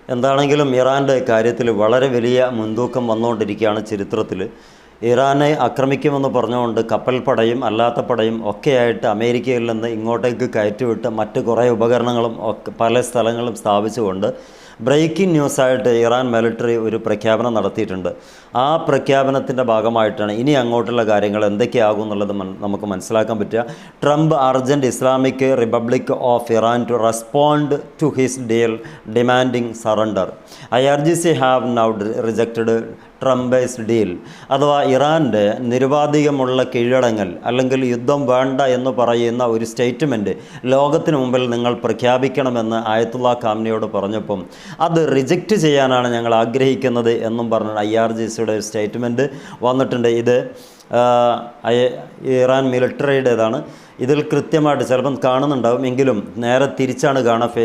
എന്താണെങ്കിലും ഇറാൻ്റെ കാര്യത്തിൽ വളരെ വലിയ മുൻതൂക്കം വന്നുകൊണ്ടിരിക്കുകയാണ് ചരിത്രത്തിൽ. ഇറാനെ ആക്രമിക്കുമെന്ന് പറഞ്ഞുകൊണ്ട് കപ്പൽപ്പടയും അല്ലാത്ത പടയും ഒക്കെയായിട്ട് അമേരിക്കയിൽ നിന്ന് ഇങ്ങോട്ടേക്ക് കയറ്റിവിട്ട് മറ്റ് കുറേ ഉപകരണങ്ങളും ഒക്കെ പല സ്ഥലങ്ങളും സ്ഥാപിച്ചുകൊണ്ട് ബ്രേക്കിംഗ് ന്യൂസായിട്ട് ഇറാൻ മിലിറ്ററി ഒരു പ്രഖ്യാപനം നടത്തിയിട്ടുണ്ട്. ആ പ്രഖ്യാപനത്തിൻ്റെ ഭാഗമായിട്ടാണ് ഇനി അങ്ങോട്ടുള്ള കാര്യങ്ങൾ എന്തൊക്കെയാകും എന്നുള്ളത് നമുക്ക് മനസ്സിലാക്കാൻ പറ്റുക. Trump urged Islamic Republic of Iran to respond to his deal demanding surrender. IRGC have now rejected Trump's deal. അഥവാ ഇറാൻ്റെ നിരുപാധികമുള്ള കീഴടങ്ങൽ അല്ലെങ്കിൽ യുദ്ധം വേണ്ട എന്ന് പറയുന്ന ഒരു സ്റ്റേറ്റ്മെൻറ്റ് ലോകത്തിന് മുമ്പിൽ നിങ്ങൾ പ്രഖ്യാപിക്കണമെന്ന് ആയത്തുള്ള ഖാംനിയോട് പറഞ്ഞപ്പം അത് റിജക്റ്റ് ചെയ്യാനാണ് ഞങ്ങൾ ആഗ്രഹിക്കുന്നത് എന്നും പറഞ്ഞ IRGCയുടെ സ്റ്റേറ്റ്മെൻറ്റ് വന്നിട്ടുണ്ട്. ഇത് ഇറാൻ മിലിറ്ററിയുടേതാണ്. ഇതിൽ കൃത്യമായിട്ട് ചിലപ്പം കാണുന്നുണ്ടാവും, എങ്കിലും നേരെ തിരിച്ചാണ് കാണുക,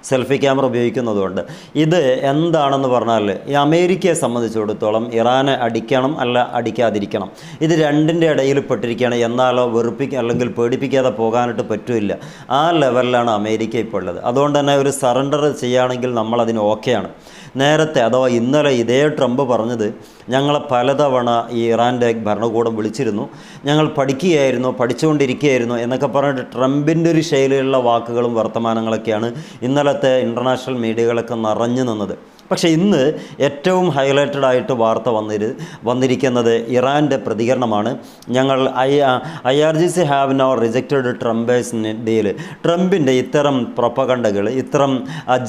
സെൽഫി ക്യാമറ ഉപയോഗിക്കുന്നതുകൊണ്ട്. ഇത് എന്താണെന്ന് പറഞ്ഞാൽ ഈ അമേരിക്കയെ സംബന്ധിച്ചിടത്തോളം ഇറാനെ അടിക്കണം അല്ല അടിക്കാതിരിക്കണം, ഇത് രണ്ടിൻ്റെ ഇടയിൽ പെട്ടിരിക്കുകയാണ്. എന്നാലോ അല്ലെങ്കിൽ പേടിപ്പിക്കാതെ പോകാനായിട്ട് പറ്റില്ല. ആ ലെവലിലാണ് അമേരിക്ക ഇപ്പോൾ ഉള്ളത്. അതുകൊണ്ട് തന്നെ ഒരു സറണ്ടർ ചെയ്യുകയാണെങ്കിൽ നമ്മളതിന് ഓക്കെയാണ്. നേരത്തെ അഥവാ ഇന്നലെ ഇതേ ട്രംപ് പറഞ്ഞത് ഞങ്ങളെ പലതവണ ഈ ഇറാൻ്റെ ഭരണകൂടം വിളിച്ചിരുന്നു, ഞങ്ങൾ പഠിച്ചുകൊണ്ടിരിക്കുകയായിരുന്നു എന്നൊക്കെ പറഞ്ഞിട്ട് ട്രംപിൻ്റെ ഒരു ശൈലിയിലുള്ള വാക്കുകളും വർത്തമാനങ്ങളൊക്കെയാണ് ഇന്നലത്തെ ഇൻ്റർനാഷണൽ മീഡിയകളൊക്കെ നിറഞ്ഞു നിന്നത്. പക്ഷേ ഇന്ന് ഏറ്റവും ഹൈലൈറ്റഡ് ആയിട്ട് വാർത്ത വന്നിരിക്കുന്നത് ഇറാൻ്റെ പ്രതികരണമാണ്. ഞങ്ങൾ IRGC have now rejected Trump's deal. ട്രംപിൻ്റെ ഇത്തരം പ്രൊപ്പഗണ്ടകൾ, ഇത്തരം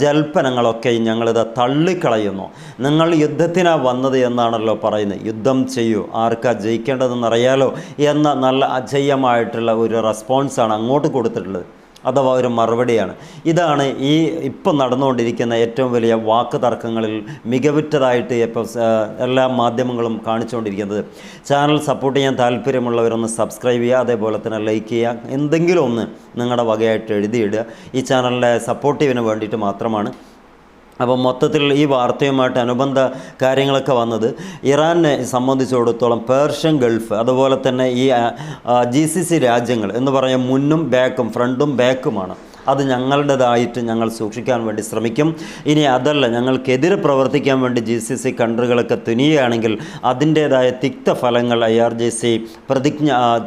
ജൽപ്പനങ്ങളൊക്കെ ഞങ്ങളിത് തള്ളിക്കളയുന്നു. നിങ്ങൾ യുദ്ധത്തിനാണ് വന്നത് എന്നാണല്ലോ പറയുന്നത്, യുദ്ധം ചെയ്യൂ, ആർക്കാ ജയിക്കേണ്ടതെന്നറിയാലോ എന്ന നല്ല അജയ്യമായിട്ടുള്ള ഒരു റെസ്പോൺസാണ് അങ്ങോട്ട് കൊടുത്തിട്ടുള്ളത്, അഥവാ ഒരു മറുപടിയാണ്. ഇതാണ് ഈ ഇപ്പം നടന്നുകൊണ്ടിരിക്കുന്ന ഏറ്റവും വലിയ വാക്ക് തർക്കങ്ങളിൽ മികവുറ്റതായിട്ട് ഇപ്പോൾ എല്ലാ മാധ്യമങ്ങളും കാണിച്ചുകൊണ്ടിരിക്കുന്നത്. ചാനൽ സപ്പോർട്ട് ചെയ്യാൻ താല്പര്യമുള്ളവരൊന്ന് സബ്സ്ക്രൈബ് ചെയ്യുക, അതേപോലെ തന്നെ ലൈക്ക് ചെയ്യുക, എന്തെങ്കിലും ഒന്ന് നിങ്ങളുടെ വകയായിട്ട് എഴുതിയിടുക. ഈ ചാനലിൻ്റെ സപ്പോർട്ടീവിന് വേണ്ടിയിട്ട് മാത്രമാണ്. അപ്പോൾ മൊത്തത്തിൽ ഈ വാർത്തയുമായിട്ട് അനുബന്ധ കാര്യങ്ങളൊക്കെ വന്നത് ഇറാനെ സംബന്ധിച്ചിടത്തോളം പേർഷ്യൻ ഗൾഫ്, അതുപോലെ തന്നെ ഈ GCC രാജ്യങ്ങൾ എന്ന് പറയാൻ മുന്നും ബാക്കും ഫ്രണ്ടും ബാക്കുമാണ്. അത് ഞങ്ങളുടേതായിട്ട് ഞങ്ങൾ സൂക്ഷിക്കാൻ വേണ്ടി ശ്രമിക്കും. ഇനി അതല്ല, ഞങ്ങൾക്കെതിരെ പ്രവർത്തിക്കാൻ വേണ്ടി GCC കൺട്രികളൊക്കെ തുനിയുകയാണെങ്കിൽ അതിൻ്റേതായ തിക്തഫലങ്ങൾ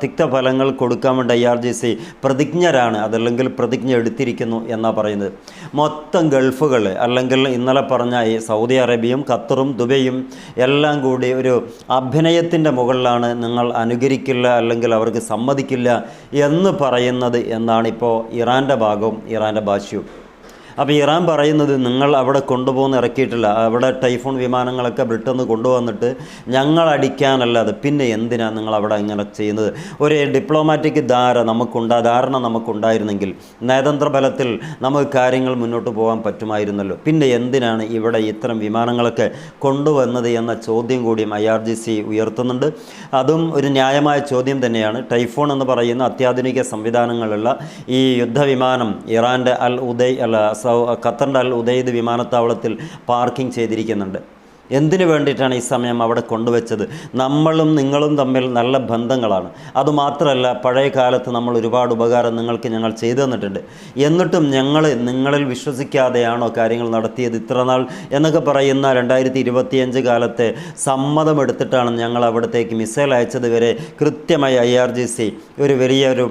തിക്തഫലങ്ങൾ കൊടുക്കാൻ വേണ്ടി IRGC പ്രതിജ്ഞരാണ്, അതല്ലെങ്കിൽ പ്രതിജ്ഞ എടുത്തിരിക്കുന്നു എന്നാണ് പറയുന്നത്. മൊത്തം ഗൾഫുകൾ അല്ലെങ്കിൽ ഇന്നലെ പറഞ്ഞ ഈ സൗദി അറേബ്യയും ഖത്തറും ദുബൈയും എല്ലാം കൂടി ഒരു അഭിനയത്തിൻ്റെ മുകളിലാണ്, നിങ്ങൾ അനുകരിക്കില്ല അല്ലെങ്കിൽ അവർക്ക് സമ്മതിക്കില്ല എന്ന് പറയുന്നത് എന്നാണ് ഇപ്പോൾ ഇറാൻ്റെ ഭാഗം, ഇറാൻ്റെ ഭാഷ്യവും. അപ്പോൾ ഇറാൻ പറയുന്നത് നിങ്ങൾ അവിടെ കൊണ്ടുപോകുന്ന ഇറക്കിയിട്ടില്ല, അവിടെ ടൈഫോൺ വിമാനങ്ങളൊക്കെ ബ്രിട്ടന്ന് കൊണ്ടുവന്നിട്ട് ഞങ്ങൾ അടിക്കാനല്ലാതെ പിന്നെ എന്തിനാണ് നിങ്ങൾ അവിടെ ഇങ്ങനെ ചെയ്യുന്നത്? ഒരു ഡിപ്ലോമാറ്റിക് ധാരണ നമുക്കുണ്ടായിരുന്നെങ്കിൽ നയതന്ത്ര ബലത്തിൽ നമുക്ക് കാര്യങ്ങൾ മുന്നോട്ട് പോകാൻ പറ്റുമായിരുന്നല്ലോ. പിന്നെ എന്തിനാണ് ഇവിടെ ഇത്തരം വിമാനങ്ങളൊക്കെ കൊണ്ടുവന്നത് എന്ന ചോദ്യം കൂടിയും IRGC ഉയർത്തുന്നുണ്ട്. അതും ഒരു ന്യായമായ ചോദ്യം തന്നെയാണ്. ടൈഫോൺ എന്ന് പറയുന്ന അത്യാധുനിക സംവിധാനങ്ങളുള്ള ഈ യുദ്ധവിമാനം ഇറാൻ്റെ ഖത്തറിൻ്റെ അൽ ഉദൈദ് വിമാനത്താവളത്തിൽ പാർക്കിംഗ് ചെയ്തിരിക്കുന്നുണ്ട്. എന്തിനു വേണ്ടിയിട്ടാണ് ഈ സമയം അവിടെ കൊണ്ടുവച്ചത്? നമ്മളും നിങ്ങളും തമ്മിൽ നല്ല ബന്ധങ്ങളാണ്. അതുമാത്രമല്ല, പഴയ കാലത്ത് നമ്മൾ ഒരുപാട് ഉപകാരം ഞങ്ങൾ ചെയ്തു തന്നിട്ടുണ്ട്. എന്നിട്ടും നിങ്ങളിൽ വിശ്വസിക്കാതെയാണോ കാര്യങ്ങൾ നടത്തിയത് ഇത്രനാൾ എന്നൊക്കെ പറയുന്ന 2025 കാലത്തെ സമ്മതമെടുത്തിട്ടാണ് ഞങ്ങൾ അവിടത്തേക്ക് മിസൈൽ അയച്ചത് വരെ കൃത്യമായി IRGC ഒരു വലിയൊരു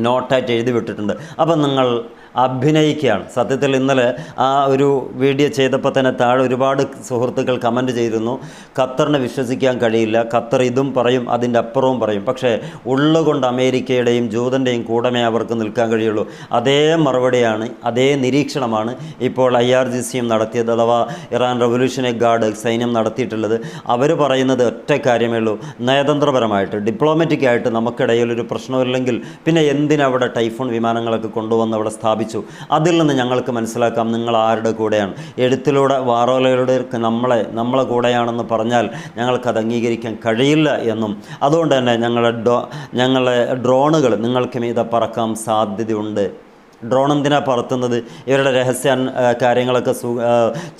നോട്ടായിട്ട് എഴുതി വിട്ടിട്ടുണ്ട്. അപ്പം നിങ്ങൾ അഭിനയിക്കുകയാണ്. സത്യത്തിൽ ഇന്നലെ ആ ഒരു വീഡിയോ ചെയ്തപ്പോൾ തന്നെ താഴെ ഒരുപാട് സുഹൃത്തുക്കൾ കമൻറ്റ് ചെയ്തിരുന്നു, ഖത്തറിനെ വിശ്വസിക്കാൻ കഴിയില്ല, ഖത്തർ ഇതും പറയും അതിൻ്റെ അപ്പുറവും പറയും, പക്ഷേ ഉള്ളുകൊണ്ട് അമേരിക്കയുടെയും ജൂതൻ്റെയും കൂടമേ അവർക്ക് നിൽക്കാൻ കഴിയുള്ളൂ. അതേ മറുപടിയാണ്, അതേ നിരീക്ഷണമാണ് ഇപ്പോൾ IRGCയും നടത്തിയത്, അഥവാ ഇറാൻ റവല്യൂഷണറി ഗാർഡ് സൈന്യം നടത്തിയിട്ടുള്ളത്. അവർ പറയുന്നത് ഒറ്റ കാര്യമേ ഉള്ളൂ, നയതന്ത്രപരമായിട്ട് ഡിപ്ലോമാറ്റിക്കായിട്ട് നമുക്കിടയിൽ ഒരു പ്രശ്നമില്ലെങ്കിൽ പിന്നെ എന്തിനവിടെ ടൈഫോൺ വിമാനങ്ങളൊക്കെ കൊണ്ടുവന്ന് അവിടെ സ്ഥാപിച്ചു? അതിൽ നിന്ന് ഞങ്ങൾക്ക് മനസ്സിലാക്കാം നിങ്ങൾ ആരുടെ കൂടെയാണ്. എഴുത്തിലൂടെ വാറോലയുടെ നമ്മളെ കൂടെയാണെന്ന് പറഞ്ഞാൽ ഞങ്ങൾക്കത് അംഗീകരിക്കാൻ കഴിയില്ല എന്നും, അതുകൊണ്ട് തന്നെ ഞങ്ങളെ ഡ്രോണുകൾ നിങ്ങൾക്ക് മീതെ പറക്കാൻ സാധ്യതയുണ്ട് ഡ്രോൺ എന്തിനാണ് പറത്തുന്നത്? ഇവരുടെ രഹസ്യ കാര്യങ്ങളൊക്കെ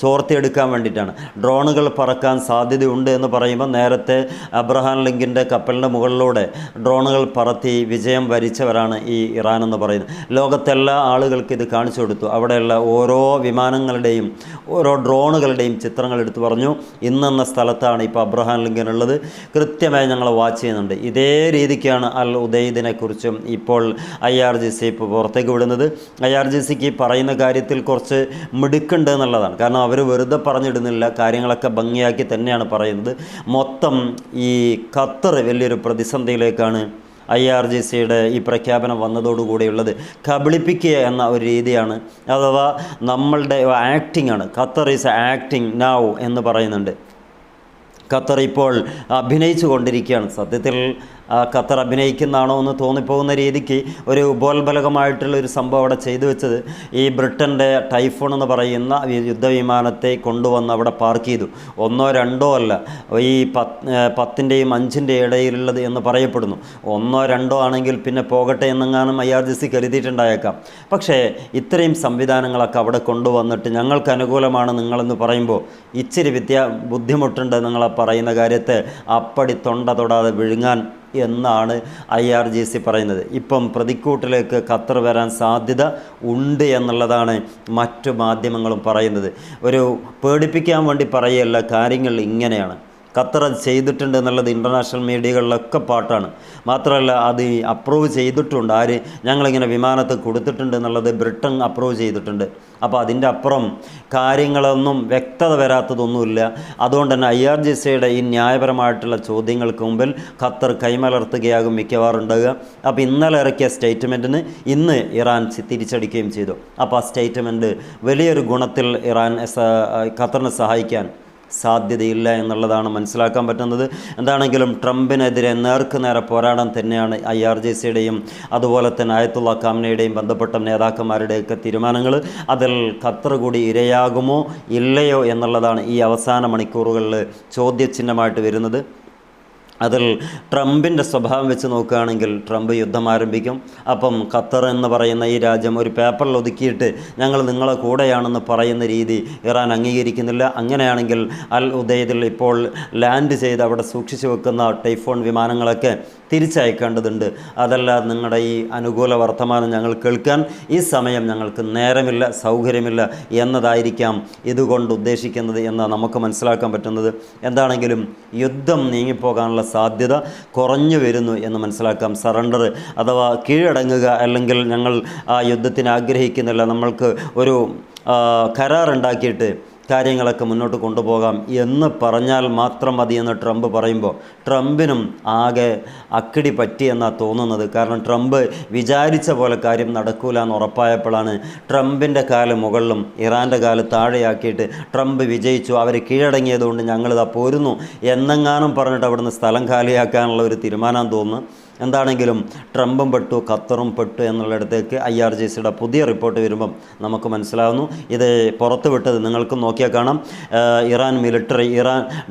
ചോർത്തിയെടുക്കാൻ വേണ്ടിയിട്ടാണ്. ഡ്രോണുകൾ പറക്കാൻ സാധ്യതയുണ്ട് എന്ന് പറയുമ്പോൾ നേരത്തെ അബ്രഹാം ലിങ്കൻ്റെ കപ്പലിൻ്റെ മുകളിലൂടെ ഡ്രോണുകൾ പറത്തി വിജയം വരിച്ചവരാണ് ഈ ഇറാൻ എന്ന് പറയുന്നത്. ലോകത്തെല്ലാ ആളുകൾക്ക് ഇത് കാണിച്ചു കൊടുത്തു. അവിടെയുള്ള ഓരോ വിമാനങ്ങളുടെയും ഓരോ ഡ്രോണുകളുടെയും ചിത്രങ്ങൾ എടുത്തു പറഞ്ഞു, ഇന്നെന്ന സ്ഥലത്താണ് ഇപ്പോൾ അബ്രഹാം ലിങ്കൻ ഉള്ളത്, കൃത്യമായി ഞങ്ങൾ വാച്ച് ചെയ്യുന്നുണ്ട്. ഇതേ രീതിക്കാണ് അൽ ഉദൈദിനെ കുറിച്ചും ഇപ്പോൾ IRGC ഇപ്പോൾ പുറത്തേക്ക് വിടുന്നത്. IRGCക്ക് പറയുന്ന കാര്യത്തിൽ കുറച്ച് മിടുക്കുണ്ട് എന്നുള്ളതാണ്. കാരണം അവർ വെറുതെ പറഞ്ഞിടുന്നില്ല, കാര്യങ്ങളൊക്കെ ഭംഗിയാക്കി തന്നെയാണ് പറയുന്നത്. മൊത്തം ഈ ഖത്തർ വലിയൊരു പ്രതിസന്ധിയിലേക്കാണ് IRGCയുടെ ഈ പ്രഖ്യാപനം വന്നതോടുകൂടിയുള്ളത്. കബളിപ്പിക്കുക എന്ന ഒരു രീതിയാണ്, അഥവാ നമ്മളുടെ ആക്ടിംഗ് ആണ്. ഖത്തർ ഈസ് ആക്ടിങ് നൗ എന്ന് പറയുന്നുണ്ട്. ഖത്തർ ഇപ്പോൾ അഭിനയിച്ചു കൊണ്ടിരിക്കുകയാണ്. സത്യത്തിൽ ഖത്തർ അഭിനയിക്കുന്നതാണോ എന്ന് തോന്നിപ്പോകുന്ന രീതിക്ക് ഒരു ഉപോത്ബലകമായിട്ടുള്ള ഒരു സംഭവം അവിടെ ചെയ്തു വെച്ചത്, ഈ ബ്രിട്ടൻ്റെ ടൈഫോൺ എന്ന് പറയുന്ന യുദ്ധവിമാനത്തെ കൊണ്ടുവന്ന് അവിടെ പാർക്ക് ചെയ്തു. 1 2 അല്ല, ഈ 10ൻ്റെയും 5ൻ്റെ ഇടയിലുള്ളത് എന്ന് പറയപ്പെടുന്നു. 1 2 ആണെങ്കിൽ പിന്നെ പോകട്ടെ എന്നെങ്ങാനും IRGC കരുതിയിട്ടുണ്ടായേക്കാം. പക്ഷേ ഇത്രയും സംവിധാനങ്ങളൊക്കെ അവിടെ കൊണ്ടുവന്നിട്ട് ഞങ്ങൾക്ക് അനുകൂലമാണ് നിങ്ങളെന്ന് പറയുമ്പോൾ ഇച്ചിരി ബുദ്ധിമുട്ടുണ്ട് നിങ്ങളെ പറയുന്ന കാര്യത്തെ അപ്പടി തൊണ്ട തൊടാതെ വിഴുങ്ങാൻ എന്നാണ് IRGC പറയുന്നത്. ഇപ്പം പ്രതിക്കൂട്ടിലേക്ക് ഖത്തർ വരാൻ സാധ്യത ഉണ്ട് എന്നുള്ളതാണ് മറ്റു മാധ്യമങ്ങളും പറയുന്നത്. ഒരു പേടിപ്പിക്കാൻ വേണ്ടി പറയല്ല, കാര്യങ്ങൾ ഇങ്ങനെയാണ്. ഖത്തർ അത് ചെയ്തിട്ടുണ്ട് എന്നുള്ളത് ഇൻ്റർനാഷണൽ മീഡിയകളിലൊക്കെ പാട്ടാണ്. മാത്രമല്ല അത് അപ്രൂവ് ചെയ്തിട്ടുണ്ട്. ആര്? ഞങ്ങളിങ്ങനെ വിമാനത്ത് കൊടുത്തിട്ടുണ്ട് എന്നുള്ളത് ബ്രിട്ടൻ അപ്രൂവ് ചെയ്തിട്ടുണ്ട്. അപ്പോൾ അതിൻ്റെ അപ്പുറം കാര്യങ്ങളൊന്നും വ്യക്തത വരാത്തതൊന്നുമില്ല. അതുകൊണ്ട് തന്നെ IRGCയുടെ ഈ ന്യായപരമായിട്ടുള്ള ചോദ്യങ്ങൾക്ക് മുമ്പിൽ ഖത്തർ കൈമലർത്തുകയാകും മിക്കവാറും ഉണ്ടാകുക. അപ്പോൾ ഇന്നലെ ഇറക്കിയ സ്റ്റേറ്റ്മെൻറ്റിന് ഇന്ന് ഇറാൻ തിരിച്ചടിക്കുകയും ചെയ്തു. അപ്പോൾ ആ സ്റ്റേറ്റ്മെൻറ്റ് വലിയൊരു ഗുണത്തിൽ ഖത്തറിനെ സഹായിക്കാൻ സാധ്യതയില്ല എന്നുള്ളതാണ് മനസ്സിലാക്കാൻ പറ്റുന്നത്. എന്താണെങ്കിലും ട്രംപിനെതിരെ നേർക്കുനേരെ പോരാടാൻ തന്നെയാണ് IRGCയുടെയും അതുപോലെ തന്നെ ആയത്തുള്ള ഖാംനയുടെയും ബന്ധപ്പെട്ട നേതാക്കന്മാരുടെയൊക്കെ തീരുമാനങ്ങൾ. അതിൽ ഖത്തർ കൂടി ഇരയാകുമോ ഇല്ലയോ എന്നുള്ളതാണ് ഈ അവസാന മണിക്കൂറുകളിൽ ചോദ്യചിഹ്നമായിട്ട് വരുന്നത്. അതിൽ ട്രംപിൻ്റെ സ്വഭാവം വെച്ച് നോക്കുകയാണെങ്കിൽ ട്രംപ് യുദ്ധം ആരംഭിക്കും. അപ്പം ഖത്തർ എന്ന് പറയുന്ന ഈ രാജ്യം ഒരു പേപ്പറിൽ ഒതുക്കിയിട്ട് ഞങ്ങൾ നിങ്ങളെ കൂടെയാണെന്ന് പറയുന്ന രീതി ഇറാൻ അംഗീകരിക്കുന്നില്ല. അങ്ങനെയാണെങ്കിൽ അൽ ഉദൈദിൽ ഇപ്പോൾ ലാൻഡ് ചെയ്ത് അവിടെ സൂക്ഷിച്ചു വെക്കുന്ന ടൈഫോൺ വിമാനങ്ങളൊക്കെ തിരിച്ചയക്കേണ്ടതുണ്ട്. അതല്ലാതെ നിങ്ങളുടെ ഈ അനുകൂല വർത്തമാനം ഞങ്ങൾ കേൾക്കാൻ ഈ സമയം ഞങ്ങൾക്ക് നേരമില്ല, സൗകര്യമില്ല എന്നതായിരിക്കാം ഇതുകൊണ്ട് ഉദ്ദേശിക്കുന്നത് എന്ന് നമുക്ക് മനസ്സിലാക്കാൻ പറ്റുന്നത്. എന്താണെങ്കിലും യുദ്ധം നീങ്ങിപ്പോകാനുള്ള സാധ്യത കുറഞ്ഞു വരുന്നു എന്ന് മനസ്സിലാക്കാം. സറണ്ടർ അഥവാ കീഴടങ്ങുക, അല്ലെങ്കിൽ ഞങ്ങൾ ആ യുദ്ധത്തിന് ആഗ്രഹിക്കുന്നില്ല, നമ്മൾക്ക് ഒരു കരാറുണ്ടാക്കിയിട്ട് കാര്യങ്ങളൊക്കെ മുന്നോട്ട് കൊണ്ടുപോകാം എന്ന് പറഞ്ഞാൽ മാത്രം മതിയെന്ന് ട്രംപ് പറയുമ്പോൾ ട്രംപിനും ആകെ അക്കിടി പറ്റിയെന്നാണ് തോന്നുന്നത്. കാരണം ട്രംപ് വിചാരിച്ച പോലെ കാര്യം നടക്കൂല എന്ന് ഉറപ്പായപ്പോഴാണ് ട്രംപിൻ്റെ കാല് മുകളിലും ഇറാൻ്റെ കാല് താഴെയാക്കിയിട്ട് ട്രംപ് വിജയിച്ചു, അവർ കീഴടങ്ങിയതുകൊണ്ട് ഞങ്ങളിതാ പോരുന്നു എന്നെങ്ങാനും പറഞ്ഞിട്ട് അവിടുന്ന് സ്ഥലം കാലിയാക്കാനുള്ള ഒരു തീരുമാനം തോന്നുന്നു. എന്താണെങ്കിലും ട്രംപും പെട്ടു, ഖത്തറും പെട്ടു എന്നുള്ളിടത്തേക്ക് IRGCയുടെ പുതിയ റിപ്പോർട്ട് വരുമ്പം നമുക്ക് മനസ്സിലാവുന്നു. ഇത് പുറത്തു വിട്ടത് നിങ്ങൾക്കും നോക്കിയാൽ കാണാം. ഇറാൻ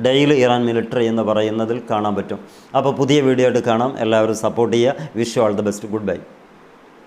ഡെയിലി ഇറാൻ മിലിറ്ററി എന്ന് പറയുന്നതിൽ കാണാൻ പറ്റും. അപ്പോൾ പുതിയ വീഡിയോ ആയിട്ട് കാണാം. എല്ലാവരും സപ്പോർട്ട് ചെയ്യുക. Wish you all the best. Good bye.